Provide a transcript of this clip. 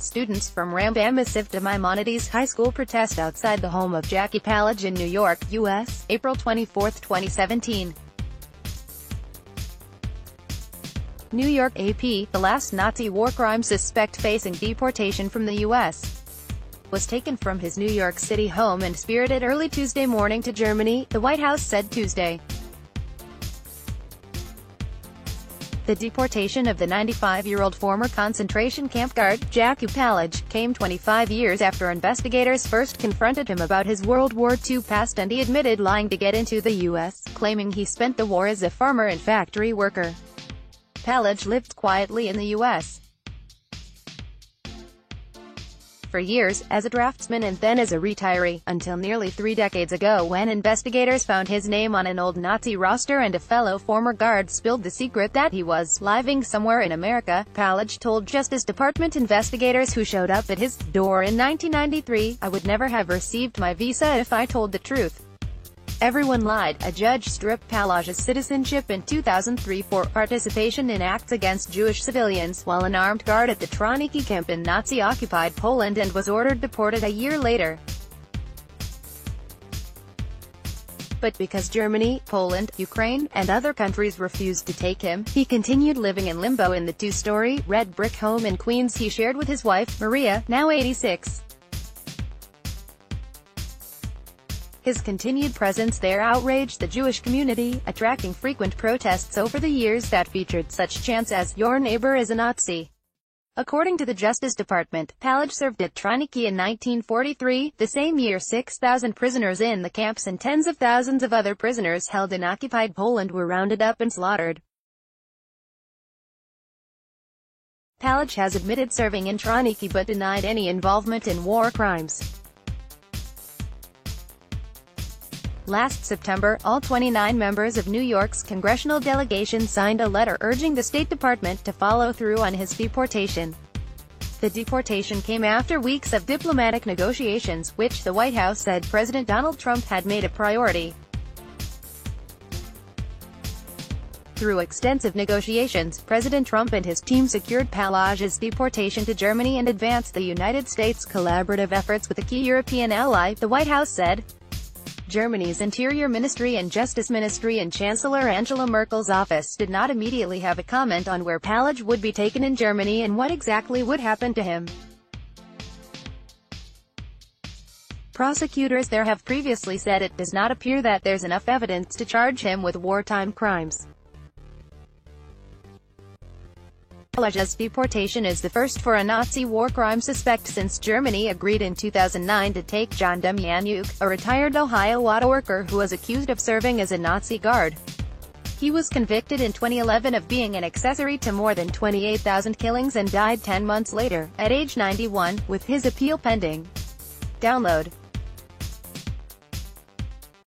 Students from Rambam-Yosef de Maimonides High School protest outside the home of Jackie Palage in New York, U.S., April 24, 2017. New York AP, the last Nazi war crime suspect facing deportation from the U.S., was taken from his New York City home and spirited early Tuesday morning to Germany, the White House said Tuesday. The deportation of the 95-year-old former concentration camp guard, Jackie Palage, came 25 years after investigators first confronted him about his World War II past and he admitted lying to get into the U.S., claiming he spent the war as a farmer and factory worker. Palage lived quietly in the U.S. for years, as a draftsman and then as a retiree, until nearly 3 decades ago when investigators found his name on an old Nazi roster and a fellow former guard spilled the secret that he was living somewhere in America. Palage told Justice Department investigators who showed up at his door in 1993, "I would never have received my visa if I told the truth. Everyone lied." A judge stripped Palage's citizenship in 2003 for participation in acts against Jewish civilians, while an armed guard at the Troniki camp in Nazi-occupied Poland, and was ordered deported a year later. But because Germany, Poland, Ukraine, and other countries refused to take him, he continued living in limbo in the two-story, red brick home in Queens he shared with his wife, Maria, now 86. His continued presence there outraged the Jewish community, attracting frequent protests over the years that featured such chants as, "Your neighbor is a Nazi." According to the Justice Department, Palage served at Troniki in 1943. The same year 6,000 prisoners in the camps and tens of thousands of other prisoners held in occupied Poland were rounded up and slaughtered. Palage has admitted serving in Troniki but denied any involvement in war crimes. Last September, all 29 members of New York's congressional delegation signed a letter urging the State Department to follow through on his deportation. The deportation came after weeks of diplomatic negotiations, which the White House said President Donald Trump had made a priority. Through extensive negotiations, President Trump and his team secured Palage's deportation to Germany and advanced the United States' collaborative efforts with a key European ally, the White House said. Germany's Interior Ministry and Justice Ministry and Chancellor Angela Merkel's office did not immediately have a comment on where Palage would be taken in Germany and what exactly would happen to him. Prosecutors there have previously said it does not appear that there's enough evidence to charge him with wartime crimes. Palage's deportation is the first for a Nazi war crime suspect since Germany agreed in 2009 to take John Demjanjuk, a retired Ohio auto worker who was accused of serving as a Nazi guard. He was convicted in 2011 of being an accessory to more than 28,000 killings and died 10 months later, at age 91, with his appeal pending. Download